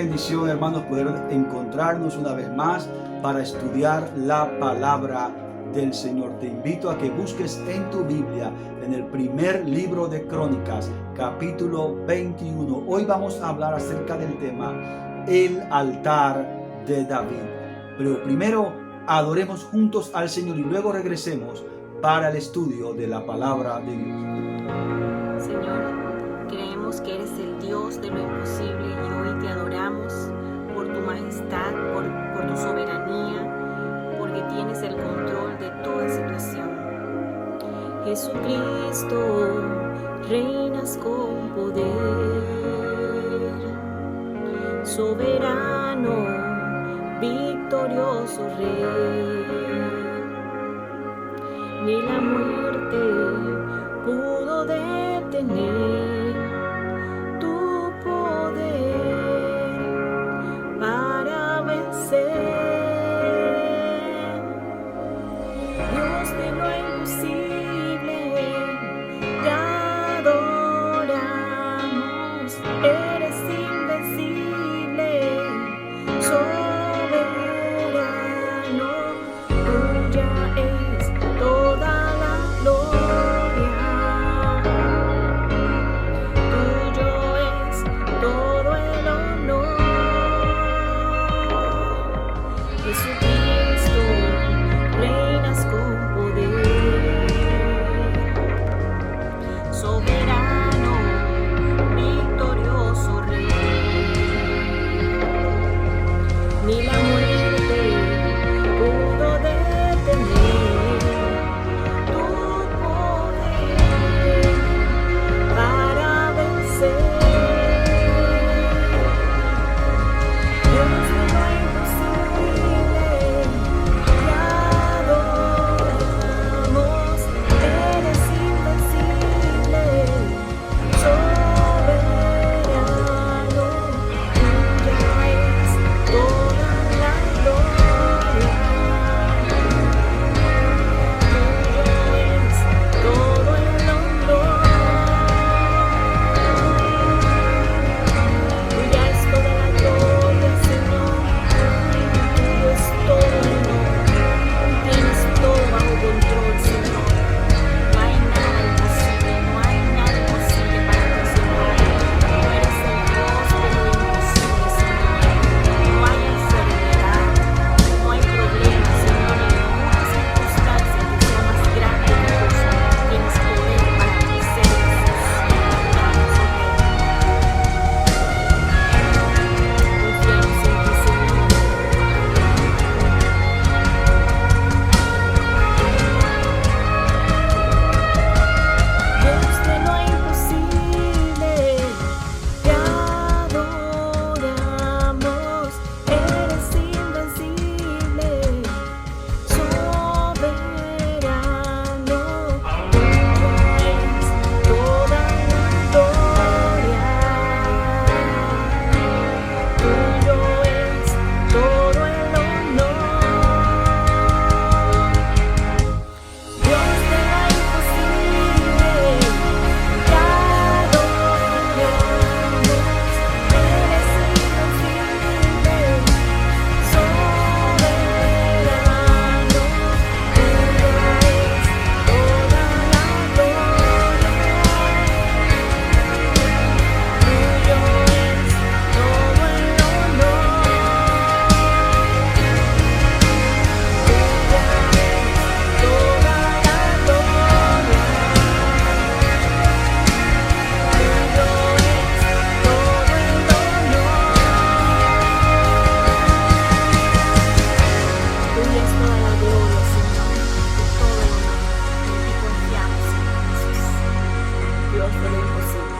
bendición, hermanos, poder encontrarnos una vez más para estudiar la palabra del Señor. Te invito a que busques en tu Biblia, en el primer libro de Crónicas, capítulo 21. Hoy vamos a hablar acerca del tema, el altar de David. Pero primero, adoremos juntos al Señor y luego regresemos para el estudio de la palabra de Dios. Señor, creemos que eres el Dios de lo imposible y hoy te adoramos por tu majestad, por tu soberanía, porque tienes el control de toda situación. Jesucristo, reinas con poder, soberano, victorioso Rey. Ni la muerte pudo detener tu poder para vencer. Dios de lo imposible, te adoramos, eres invencible, soberano, tuya es toda la gloria, tuyo es todo el honor. Jesucristo, reinas con poder, soberano, victorioso Rey. Ni la muerte pudo detener tu poder para vencer. Dios de lo imposible, te adoramos, eres invencible, soberano, tuya es toda la gloria, tuyo es todo el honor. Tuya es toda la gloria, Señor, tuyo es todo el honor, tienes todo bajo control, Señor. No hay nada imposible, no hay nada imposible para ti, Señor. Tú eres el Dios de lo imposible, Señor. No hay enfermedad, no hay problema, Señor, ninguna circunstancia que sea más grande que tú, Señor. Tienes poder para vencer, Jesús. Confiamos en ti, Señor. Dios de lo imposible, te adoramos, eres invencible, soberano, tuya es toda la gloria, tuyo es todo el honor. Dios de lo imposible, te adoramos, eres invencible, soberano, tuya es toda la gloria, tuyo es todo el honor. Tuya es toda la gloria, Señor, todo el honor. En ti confiamos, Señor Jesús, Dios de lo imposible.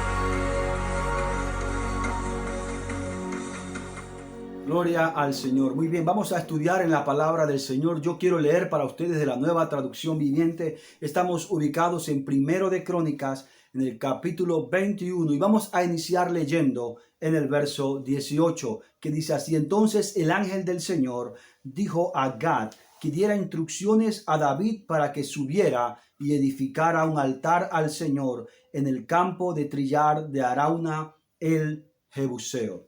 Gloria al Señor. Muy bien, vamos a estudiar en la palabra del Señor. Yo quiero leer para ustedes de la Nueva Traducción Viviente. Estamos ubicados en Primero de Crónicas, en el capítulo 21, y vamos a iniciar leyendo en el verso 18, que dice así: entonces el ángel del Señor dijo a Gad que diera instrucciones a David para que subiera y edificara un altar al Señor en el campo de trillar de Arauna el Jebuseo.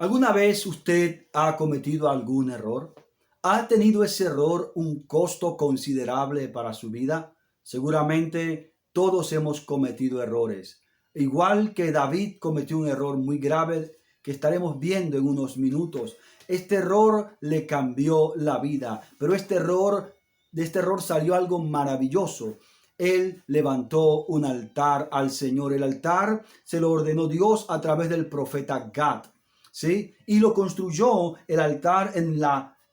¿Alguna vez usted ha cometido algún error? ¿Ha tenido ese error un costo considerable para su vida? Seguramente todos hemos cometido errores. Igual que David cometió un error muy grave que estaremos viendo en unos minutos. Este error le cambió la vida, pero de este error salió algo maravilloso. Él levantó un altar al Señor. El altar se lo ordenó Dios a través del profeta Gad. ¿Sí? Y lo construyó el altar en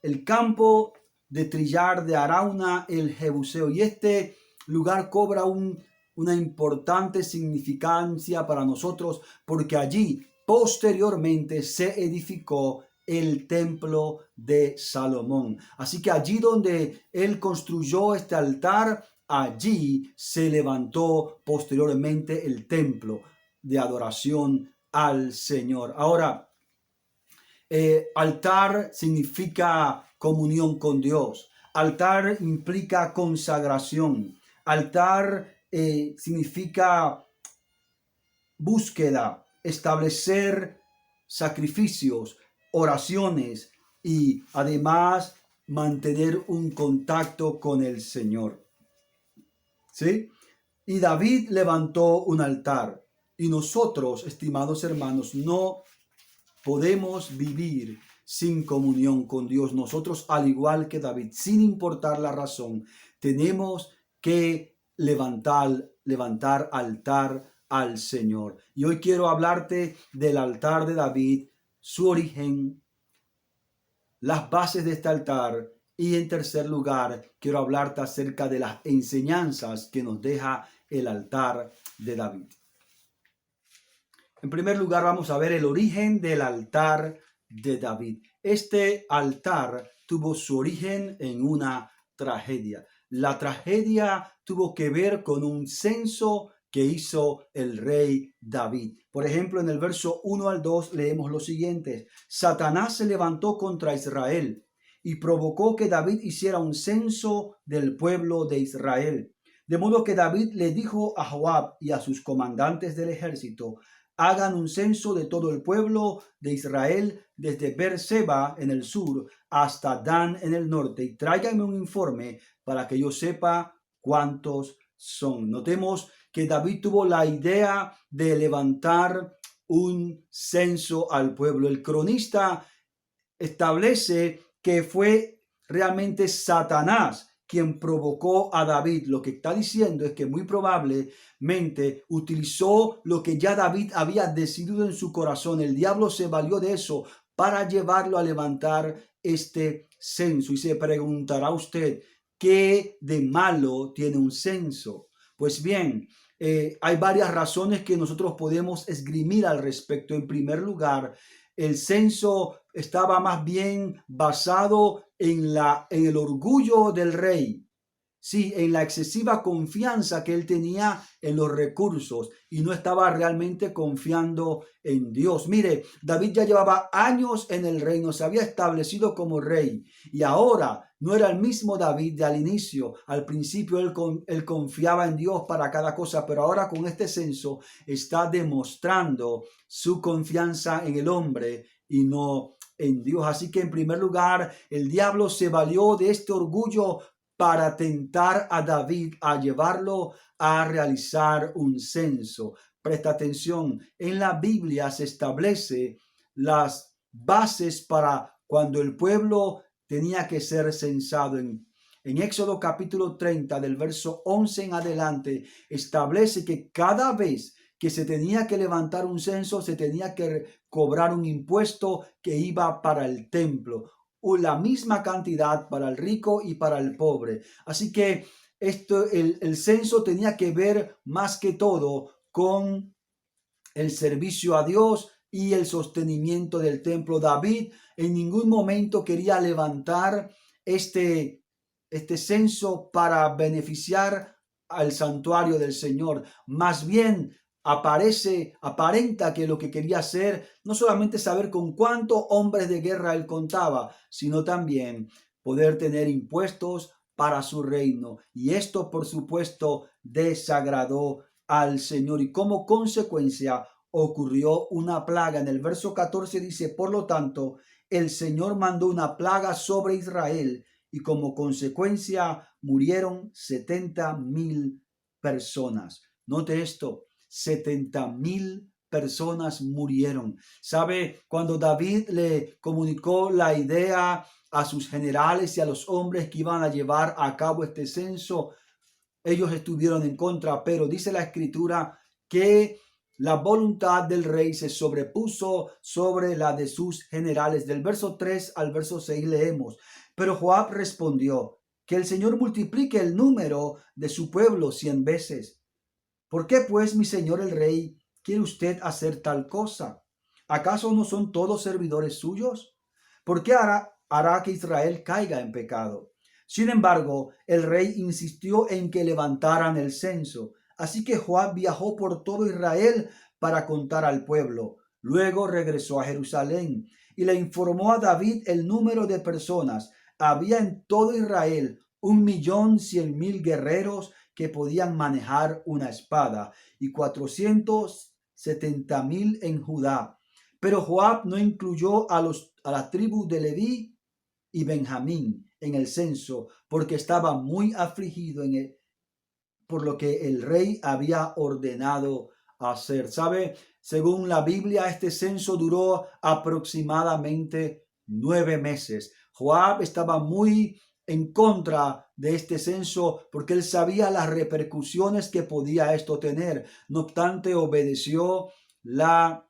el campo de trillar de Arauna el Jebuseo. Y este lugar cobra una importante significancia para nosotros porque allí posteriormente se edificó el templo de Salomón. Así que allí donde él construyó este altar, allí se levantó posteriormente el templo de adoración al Señor. Ahora, altar significa comunión con Dios. Altar implica consagración. Altar significa búsqueda, establecer sacrificios, oraciones y además mantener un contacto con el Señor. ¿Sí? Y David levantó un altar. Y nosotros, estimados hermanos, no podemos vivir sin comunión con Dios. Nosotros, al igual que David, sin importar la razón, tenemos que levantar altar al Señor. Y hoy quiero hablarte del altar de David, su origen, las bases de este altar. Y en tercer lugar, quiero hablarte acerca de las enseñanzas que nos deja el altar de David. En primer lugar, vamos a ver el origen del altar de David. Este altar tuvo su origen en una tragedia. La tragedia tuvo que ver con un censo que hizo el rey David. Por ejemplo, en el verso 1 al 2 leemos lo siguiente: Satanás se levantó contra Israel y provocó que David hiciera un censo del pueblo de Israel. De modo que David le dijo a Joab y a sus comandantes del ejército: hagan un censo de todo el pueblo de Israel, desde Beerseba en el sur hasta Dan en el norte, y tráiganme un informe para que yo sepa cuántos son. Notemos que David tuvo la idea de levantar un censo al pueblo. El cronista establece que fue realmente Satanás quien provocó a David. Lo que está diciendo es que muy probablemente utilizó lo que ya David había decidido en su corazón. El diablo se valió de eso para llevarlo a levantar este censo. Y se preguntará usted, ¿qué de malo tiene un censo? Pues bien, hay varias razones que nosotros podemos esgrimir al respecto. En primer lugar, el censo estaba más bien basado en el orgullo del rey. Sí, en la excesiva confianza que él tenía en los recursos y no estaba realmente confiando en Dios. Mire, David ya llevaba años en el reino, se había establecido como rey y ahora no era el mismo David de al inicio. Al principio él confiaba en Dios para cada cosa, pero ahora con este censo está demostrando su confianza en el hombre y no en Dios. Así que en primer lugar, el diablo se valió de este orgullo para tentar a David a llevarlo a realizar un censo. Presta atención, en la Biblia se establece las bases para cuando el pueblo tenía que ser censado. En Éxodo capítulo 30, del verso 11 en adelante, establece que cada vez que se tenía que levantar un censo, se tenía que cobrar un impuesto que iba para el templo, o la misma cantidad para el rico y para el pobre. Así que el censo tenía que ver más que todo con el servicio a Dios y el sostenimiento del templo. David en ningún momento quería levantar este censo para beneficiar al santuario del Señor. Más bien aparenta que lo que quería hacer no solamente saber con cuántos hombres de guerra él contaba, sino también poder tener impuestos para su reino. Y esto, por supuesto, desagradó al Señor y como consecuencia ocurrió una plaga. En el verso 14 dice, por lo tanto, el Señor mandó una plaga sobre Israel y como consecuencia murieron 70,000 personas. Note esto, 70,000 personas murieron. ¿Sabe? Cuando David le comunicó la idea a sus generales y a los hombres que iban a llevar a cabo este censo, ellos estuvieron en contra, pero dice la escritura que la voluntad del rey se sobrepuso sobre la de sus generales. Del verso 3 al verso 6 leemos, pero Joab respondió, que el Señor multiplique el número de su pueblo 100 veces. ¿Por qué pues, mi señor el rey, quiere usted hacer tal cosa? ¿Acaso no son todos servidores suyos? ¿Por qué hará que Israel caiga en pecado? Sin embargo, el rey insistió en que levantaran el censo. Así que Joab viajó por todo Israel para contar al pueblo. Luego regresó a Jerusalén y le informó a David el número de personas. Había en todo Israel 1,100,000 guerreros que podían manejar una espada y 470,000 en Judá. Pero Joab no incluyó a la tribu de Leví y Benjamín en el censo, porque estaba muy afligido por lo que el rey había ordenado hacer. ¿Sabe? Según la Biblia, este censo duró aproximadamente 9 meses. Joab estaba muy en contra de este censo porque él sabía las repercusiones que podía esto tener. No obstante, obedeció la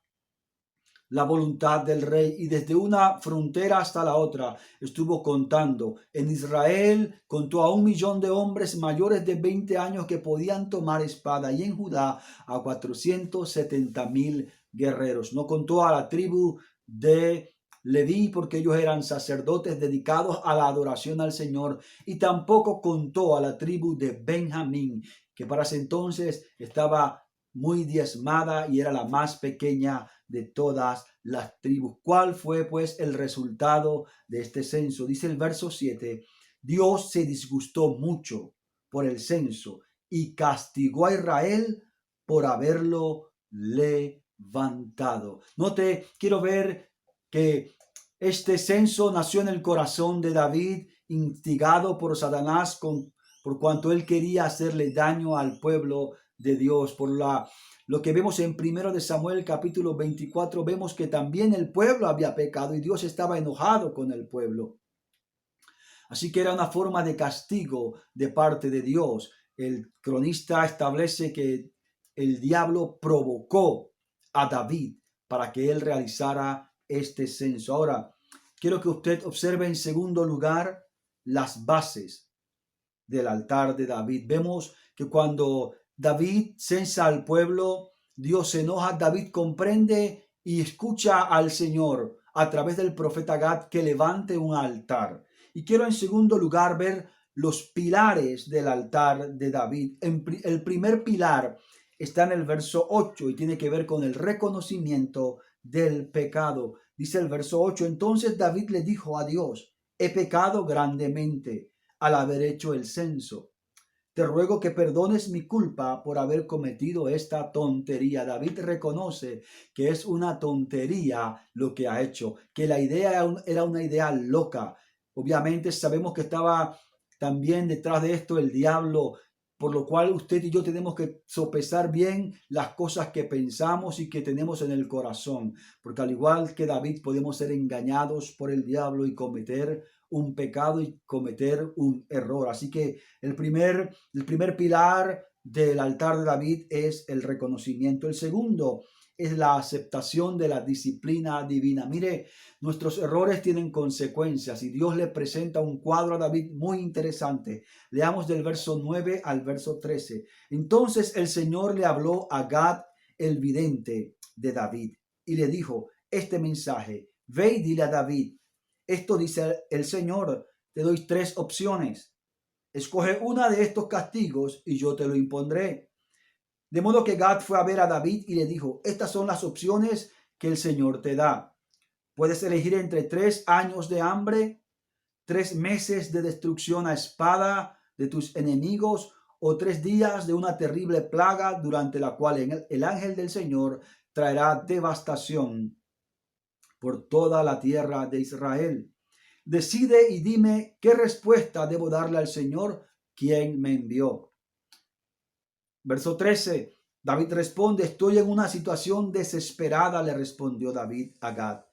voluntad del rey y desde una frontera hasta la otra estuvo contando. En Israel contó a 1,000,000 de hombres mayores de 20 años que podían tomar espada y en Judá a 470,000 guerreros. No contó a la tribu de Leví porque ellos eran sacerdotes dedicados a la adoración al Señor y tampoco contó a la tribu de Benjamín, que para ese entonces estaba muy diezmada y era la más pequeña de todas las tribus. ¿Cuál fue pues el resultado de este censo? Dice el verso 7, Dios se disgustó mucho por el censo y castigó a Israel por haberlo levantado. Note, quiero ver que este censo nació en el corazón de David, instigado por Satanás por cuanto él quería hacerle daño al pueblo de Dios. Lo que vemos en 1 de Samuel capítulo 24, vemos que también el pueblo había pecado y Dios estaba enojado con el pueblo. Así que era una forma de castigo de parte de Dios. El cronista establece que el diablo provocó a David para que él realizara este censo. Ahora, quiero que usted observe en segundo lugar las bases del altar de David. Vemos que cuando David censa al pueblo, Dios se enoja. David comprende y escucha al Señor a través del profeta Gad que levante un altar. Y quiero en segundo lugar ver los pilares del altar de David. El primer pilar está en el verso 8 y tiene que ver con el reconocimiento del pecado. Dice el verso 8, entonces David le dijo a Dios, he pecado grandemente al haber hecho el censo. Te ruego que perdones mi culpa por haber cometido esta tontería. David reconoce que es una tontería lo que ha hecho, que la idea era una idea loca. Obviamente sabemos que estaba también detrás de esto el diablo, por lo cual usted y yo tenemos que sopesar bien las cosas que pensamos y que tenemos en el corazón, porque al igual que David podemos ser engañados por el diablo y cometer un pecado y cometer un error. Así que el primer pilar del altar de David es el reconocimiento. El segundo es la aceptación de la disciplina divina. Mire, nuestros errores tienen consecuencias y Dios le presenta un cuadro a David muy interesante. Leamos del verso 9 al verso 13. Entonces el Señor le habló a Gad, el vidente de David, y le dijo este mensaje: ve y dile a David, esto dice el Señor, te doy 3 opciones. Escoge una de estos castigos y yo te lo impondré. De modo que Gad fue a ver a David y le dijo, estas son las opciones que el Señor te da. Puedes elegir entre 3 años de hambre, 3 meses de destrucción a espada de tus enemigos o 3 días de una terrible plaga durante la cual el ángel del Señor traerá devastación por toda la tierra de Israel. Decide y dime qué respuesta debo darle al Señor, quien me envió. Verso 13. David responde: estoy en una situación desesperada, le respondió David a Gad.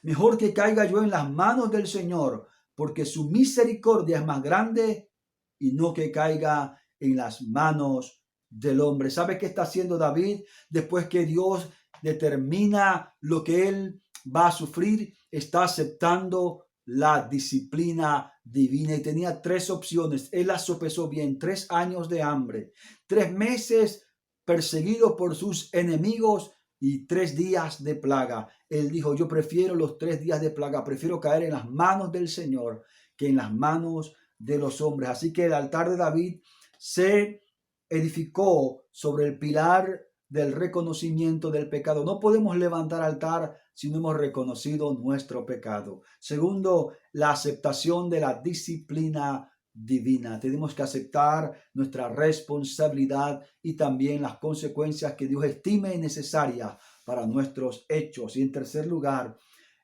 Mejor que caiga yo en las manos del Señor, porque su misericordia es más grande, y no que caiga en las manos del hombre. ¿Sabe qué está haciendo David? Después que Dios determina lo que él va a sufrir, está aceptando la disciplina divina, y tenía tres opciones. Él las sopesó bien: 3 años de hambre, 3 meses perseguido por sus enemigos y 3 días de plaga. Él dijo: yo prefiero los 3 días de plaga, prefiero caer en las manos del Señor que en las manos de los hombres. Así que el altar de David se edificó sobre el pilar del reconocimiento del pecado. No podemos levantar altar si no hemos reconocido nuestro pecado. Segundo, la aceptación de la disciplina divina. Tenemos que aceptar nuestra responsabilidad y también las consecuencias que Dios estime necesarias para nuestros hechos. Y en tercer lugar,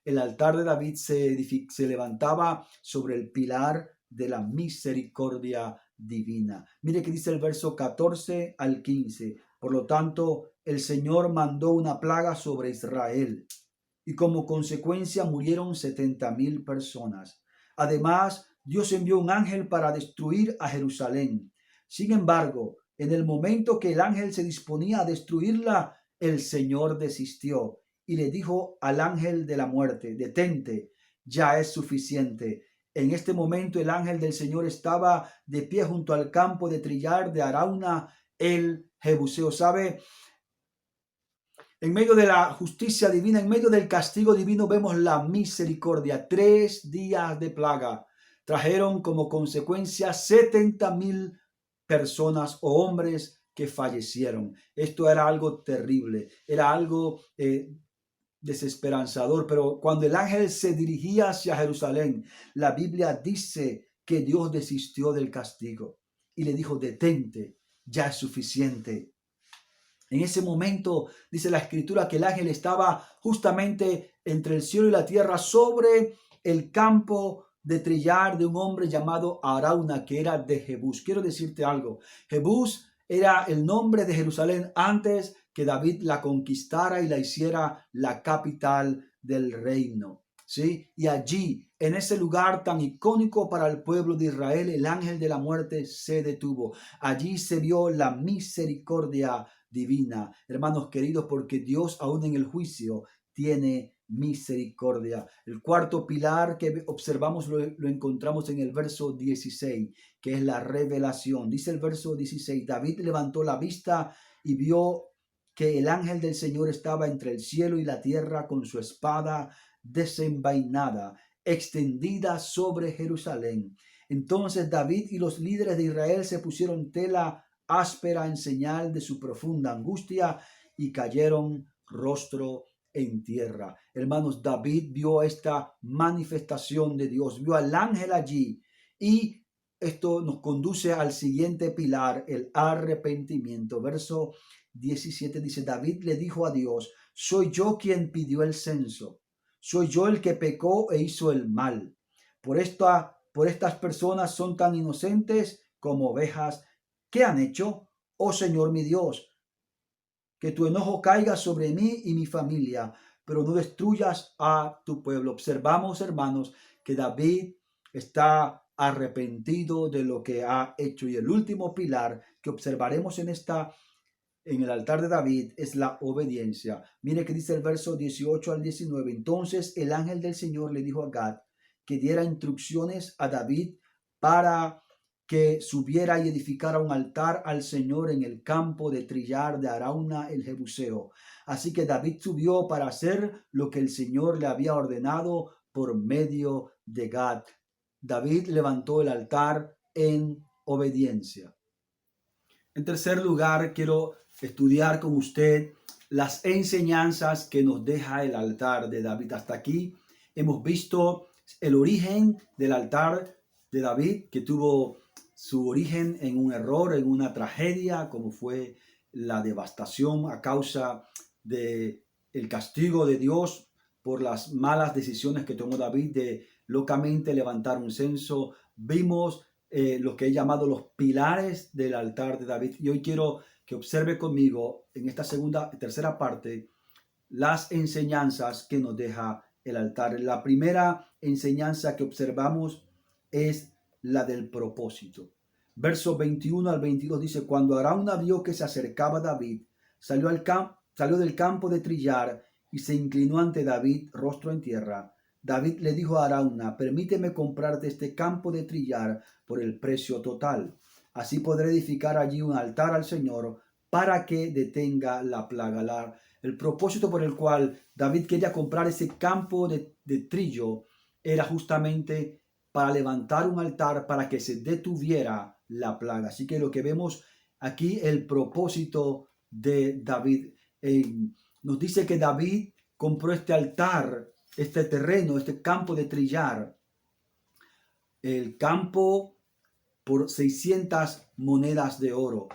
el altar de David se levantaba sobre el pilar de la misericordia divina. Mire que dice el verso 14 al 15. Por lo tanto, el Señor mandó una plaga sobre Israel, y como consecuencia murieron 70,000 personas. Además, Dios envió un ángel para destruir a Jerusalén. Sin embargo, en el momento que el ángel se disponía a destruirla, el Señor desistió y le dijo al ángel de la muerte: detente, ya es suficiente. En este momento el ángel del Señor estaba de pie junto al campo de trillar de Arauna el Jebuseo. ¿Sabe? En medio de la justicia divina, en medio del castigo divino, vemos la misericordia. 3 días de plaga trajeron como consecuencia 70,000 personas o hombres que fallecieron. Esto era algo terrible, era algo desesperanzador. Pero cuando el ángel se dirigía hacia Jerusalén, la Biblia dice que Dios desistió del castigo y le dijo: detente, ya es suficiente. En ese momento dice la escritura que el ángel estaba justamente entre el cielo y la tierra, sobre el campo de trillar de un hombre llamado Arauna, que era de Jebús. Quiero decirte algo: Jebús era el nombre de Jerusalén antes que David la conquistara y la hiciera la capital del reino. ¿Sí? Y allí, en ese lugar tan icónico para el pueblo de Israel, el ángel de la muerte se detuvo. Allí se vio la misericordia divina, hermanos queridos, porque Dios aún en el juicio tiene misericordia. El cuarto pilar que observamos lo encontramos en el verso 16, que es la revelación. Dice el verso 16: David levantó la vista y vio que el ángel del Señor estaba entre el cielo y la tierra con su espada desenvainada, extendida sobre Jerusalén. Entonces David y los líderes de Israel se pusieron tela áspera en señal de su profunda angustia y cayeron rostro en tierra. Hermanos, David vio esta manifestación de Dios, vio al ángel allí, y esto nos conduce al siguiente pilar, el arrepentimiento. Verso 17 dice: David le dijo a Dios: soy yo quien pidió el censo, soy yo el que pecó e hizo el mal. Por estas personas son tan inocentes como ovejas. ¿Qué han hecho? Oh Señor mi Dios, que tu enojo caiga sobre mí y mi familia, pero no destruyas a tu pueblo. Observamos, hermanos, que David está arrepentido de lo que ha hecho. Y el último pilar que observaremos en el altar de David es la obediencia. Mire que dice el verso 18 al 19. Entonces el ángel del Señor le dijo a Gad que diera instrucciones a David para que subiera y edificara un altar al Señor en el campo de trillar de Arauna el Jebuseo. Así que David subió para hacer lo que el Señor le había ordenado por medio de Gad. David levantó el altar en obediencia. En tercer lugar, quiero estudiar con usted las enseñanzas que nos deja el altar de David. Hasta aquí hemos visto el origen del altar de David, que tuvo su origen en un error, en una tragedia, como fue la devastación a causa de el castigo de Dios por las malas decisiones que tomó David de locamente levantar un censo. Vimos lo que he llamado los pilares del altar de David. Y hoy quiero que observe conmigo en esta tercera parte las enseñanzas que nos deja el altar. La primera enseñanza que observamos es la del propósito. Versos 21 al 22 dice: cuando Arauna vio que se acercaba David, salió del campo de trillar y se inclinó ante David, rostro en tierra. David le dijo a Arauna: permíteme comprarte este campo de trillar por el precio total. Así podré edificar allí un altar al Señor para que detenga la plaga. El propósito por el cual David quería comprar ese campo de trillo era justamente para levantar un altar para que se detuviera la plaga. Así que lo que vemos aquí, el propósito de David, nos dice que David compró este altar, este terreno, este campo de trillar, el campo por 600 monedas de oro.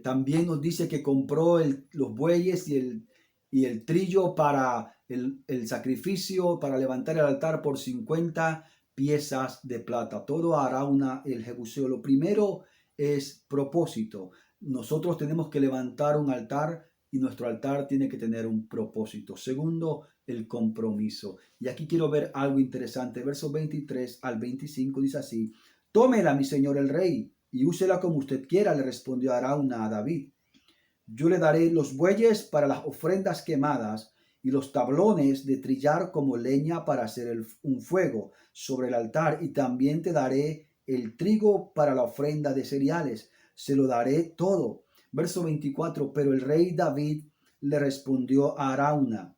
También nos dice que compró los bueyes y el trillo para el sacrificio, para levantar el altar por 50 piezas de plata. Todo Arauna el Jebuseo. Lo primero es propósito. Nosotros tenemos que levantar un altar y nuestro altar tiene que tener un propósito. Segundo, el compromiso. Y aquí quiero ver algo interesante. Versos 23 al 25 dice así: tómela, mi señor el rey, y úsela como usted quiera, le respondió Arauna a David. Yo le daré los bueyes para las ofrendas quemadas y los tablones de trillar como leña para hacer un fuego sobre el altar, y también te daré el trigo para la ofrenda de cereales. Se lo daré todo. Verso 24, pero el rey David le respondió a Arauna: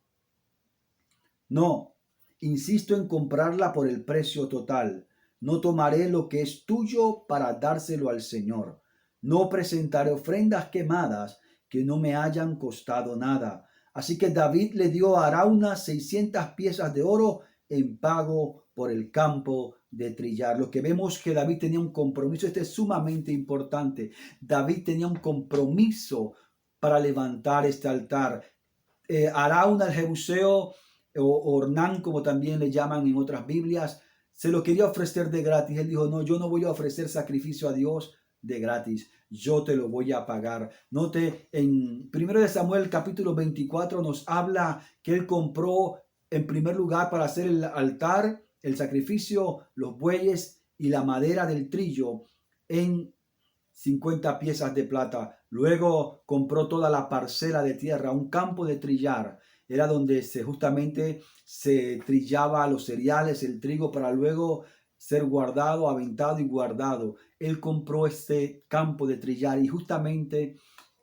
no, insisto en comprarla por el precio total. No tomaré lo que es tuyo para dárselo al Señor. No presentaré ofrendas quemadas que no me hayan costado nada. Así que David le dio a Arauna 600 piezas de oro en pago por el campo de trillar. Lo que vemos que David tenía un compromiso. Este es sumamente importante. David tenía un compromiso para levantar este altar. Arauna el Jebuseo, o Ornán, como también le llaman en otras Biblias, se lo quería ofrecer de gratis. Él dijo: no, yo no voy a ofrecer sacrificio a Dios de gratis, yo te lo voy a pagar. Note, en 1 Samuel capítulo 24 nos habla que él compró en primer lugar para hacer el altar, el sacrificio, los bueyes y la madera del trillo en 50 piezas de plata. Luego compró toda la parcela de tierra, un campo de trillar. Era donde justamente se trillaba los cereales, el trigo, para luego ser guardado, aventado y guardado. Él compró este campo de trillar y justamente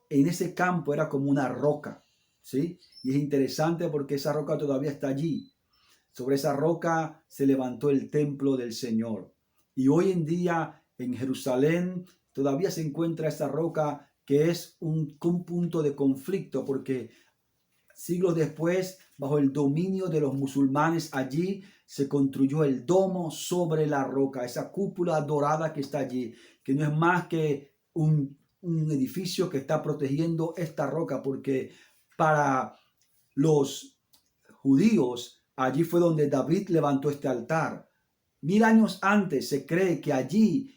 en ese campo era como una roca, ¿sí? Y es interesante porque esa roca todavía está allí. Sobre esa roca se levantó el templo del Señor. Y hoy en día en Jerusalén todavía se encuentra esa roca, que es un punto de conflicto, porque siglos después, bajo el dominio de los musulmanes, allí se construyó el domo sobre la roca, esa cúpula dorada que está allí, que no es más que un edificio que está protegiendo esta roca, porque para los judíos allí fue donde David levantó este altar. 1000 años antes se cree que allí,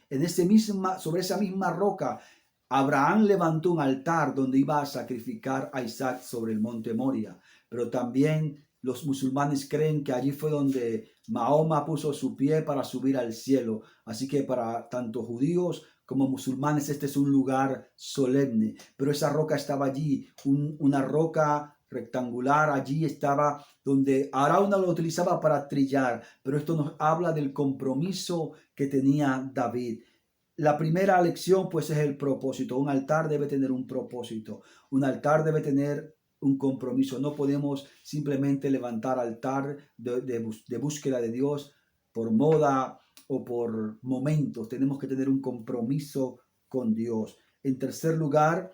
sobre esa misma roca, Abraham levantó un altar donde iba a sacrificar a Isaac sobre el monte Moria. Pero también los musulmanes creen que allí fue donde Mahoma puso su pie para subir al cielo. Así que para tanto judíos como musulmanes este es un lugar solemne. Pero esa roca estaba allí, una roca rectangular. Allí estaba donde Arauna lo utilizaba para trillar. Pero esto nos habla del compromiso que tenía David. La primera lección pues es el propósito. Un altar debe tener un propósito. Un altar debe tener un compromiso. No podemos simplemente levantar altar de búsqueda de Dios por moda o por momentos. Tenemos que tener un compromiso con Dios. En tercer lugar,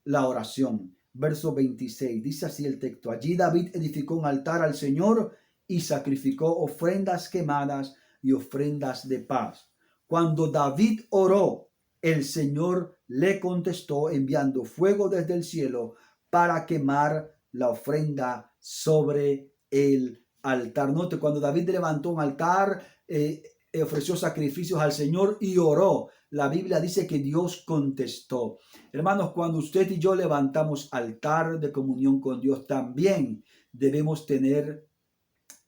la oración. Verso 26. Dice así el texto: allí David edificó un altar al Señor y sacrificó ofrendas quemadas y ofrendas de paz. Cuando David oró, el Señor le contestó enviando fuego desde el cielo para quemar la ofrenda sobre el altar. Note, cuando David levantó un altar, ofreció sacrificios al Señor y oró. La Biblia dice que Dios contestó. Hermanos, cuando usted y yo levantamos altar de comunión con Dios, también debemos tener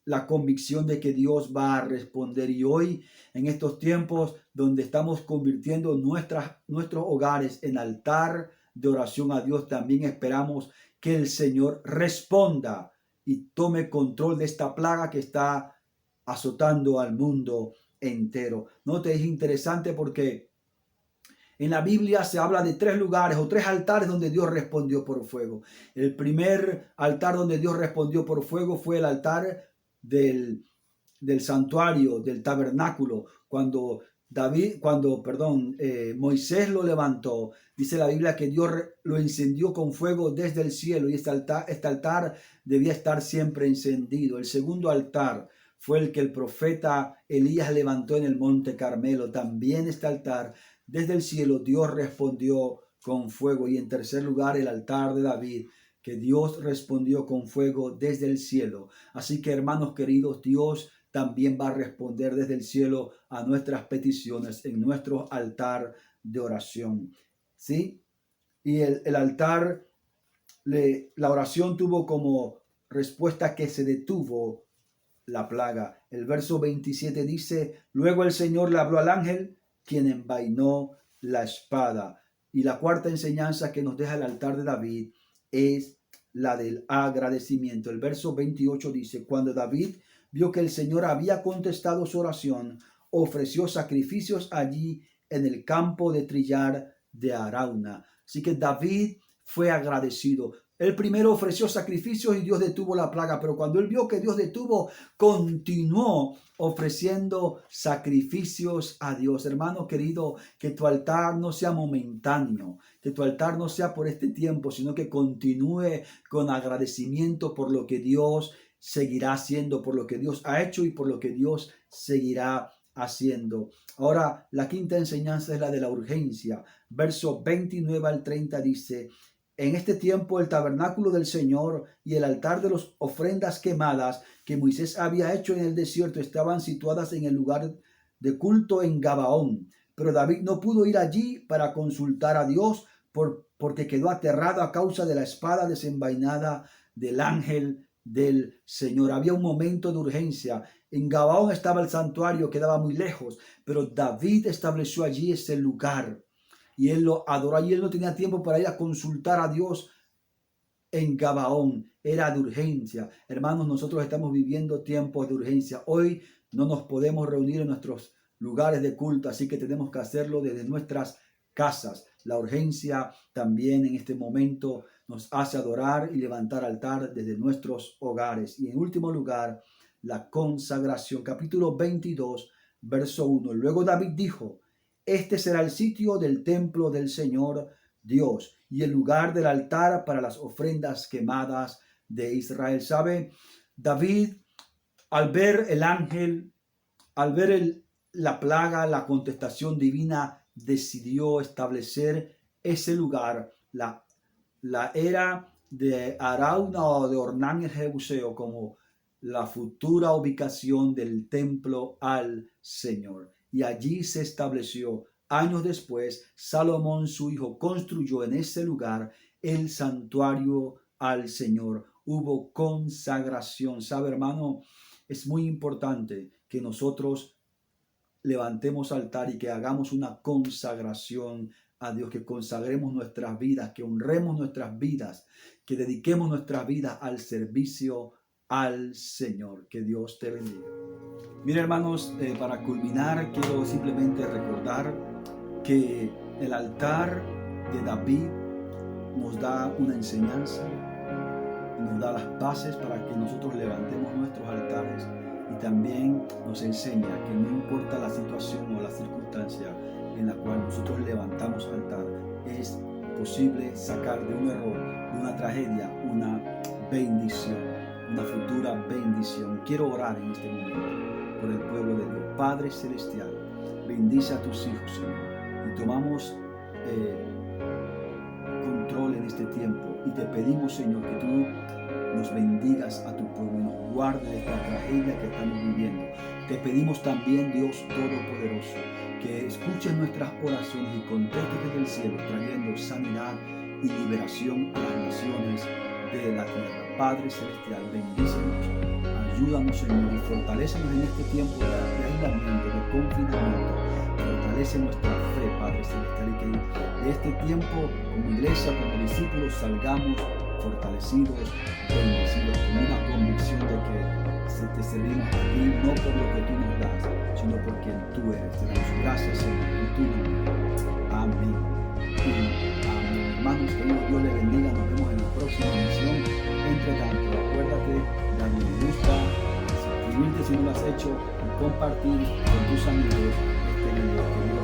la convicción de que Dios va a responder. Y hoy, en estos tiempos donde estamos convirtiendo nuestros hogares en altar de oración a Dios, también esperamos que el Señor responda y tome control de esta plaga que está azotando al mundo entero. Note, es interesante porque en la Biblia se habla de 3 lugares o 3 altares donde Dios respondió por fuego. El primer altar donde Dios respondió por fuego fue el altar del santuario, del tabernáculo, cuando Moisés lo levantó. Dice la Biblia que Dios lo encendió con fuego desde el cielo, y este altar debía estar siempre encendido. El segundo altar fue el que el profeta Elías levantó en el monte Carmelo. También este altar, desde el cielo, Dios respondió con fuego. Y en tercer lugar, el altar de David, que Dios respondió con fuego desde el cielo. Así que, hermanos queridos, Dios también va a responder desde el cielo a nuestras peticiones en nuestro altar de oración. ¿Sí? Y el altar, la oración tuvo como respuesta que se detuvo la plaga. El verso 27 dice: luego el Señor le habló al ángel, quien envainó la espada. Y la cuarta enseñanza que nos deja el altar de David es la del agradecimiento. El verso 28 dice: cuando David vio que el Señor había contestado su oración, ofreció sacrificios allí en el campo de trillar de Arauna. Así que David fue agradecido. Él primero ofreció sacrificios y Dios detuvo la plaga, pero cuando él vio que Dios detuvo, continuó ofreciendo sacrificios a Dios. Hermano querido, que tu altar no sea momentáneo, que tu altar no sea por este tiempo, sino que continúe con agradecimiento por lo que Dios seguirá haciendo, por lo que Dios ha hecho y por lo que Dios seguirá haciendo. Ahora, la quinta enseñanza es la de la urgencia. Verso 29 al 30 dice: en este tiempo el tabernáculo del Señor y el altar de las ofrendas quemadas que Moisés había hecho en el desierto estaban situadas en el lugar de culto en Gabaón. Pero David no pudo ir allí para consultar a Dios porque quedó aterrado a causa de la espada desenvainada del ángel del Señor. Había un momento de urgencia. En Gabaón estaba el santuario, quedaba muy lejos, pero David estableció allí ese lugar. Y él lo adoró y él no tenía tiempo para ir a consultar a Dios en Gabaón. Era de urgencia. Hermanos, nosotros estamos viviendo tiempos de urgencia. Hoy no nos podemos reunir en nuestros lugares de culto, así que tenemos que hacerlo desde nuestras casas. La urgencia también en este momento nos hace adorar y levantar altar desde nuestros hogares. Y en último lugar, la consagración. Capítulo 22, verso 1. Luego David dijo: este será el sitio del templo del Señor Dios y el lugar del altar para las ofrendas quemadas de Israel. ¿Sabe? David, al ver el ángel, al ver la plaga, la contestación divina, decidió establecer ese lugar, la era de Arauna o de Ornán el Jebuseo, como la futura ubicación del templo al Señor. Y allí se estableció. Años después, Salomón, su hijo, construyó en ese lugar el santuario al Señor. Hubo consagración. ¿Sabe, hermano? Es muy importante que nosotros levantemos altar y que hagamos una consagración a Dios, que consagremos nuestras vidas, que honremos nuestras vidas, que dediquemos nuestras vidas al servicio al Señor. Que Dios te bendiga. Miren, hermanos, para culminar, quiero simplemente recordar que el altar de David nos da una enseñanza, nos da las bases para que nosotros levantemos nuestros altares, y también nos enseña que no importa la situación o la circunstancia en la cual nosotros levantamos altar, es posible sacar de un error, de una tragedia, una bendición, una futura bendición. Quiero orar en este momento por el pueblo de Dios. Padre Celestial, bendice a tus hijos, Señor. Y tomamos control en este tiempo y te pedimos, Señor, que tú nos bendigas a tu pueblo y nos guarde de esta tragedia que estamos viviendo. Te pedimos también, Dios Todopoderoso, que escuches nuestras oraciones y contestes desde el cielo, trayendo sanidad y liberación a las naciones de la tierra. Padre Celestial, bendícenos, ayúdanos, Señor, y fortalécenos en este tiempo de aislamiento, de confinamiento. Fortalece nuestra fe, Padre Celestial, y que de este tiempo, como iglesia, como discípulos, salgamos fortalecidos, bendecidos, con una convicción de que te servimos a ti, no por lo que tú nos das, sino por quien tú eres. Te damos gracias, Señor, en tu nombre. Amén. Y amén. Hermanos, que Dios les bendiga. Nos vemos en la próxima emisión. Entre tanto, acuérdate de darle me gusta, suscribirte si no lo has hecho, y compartir con tus amigos este video.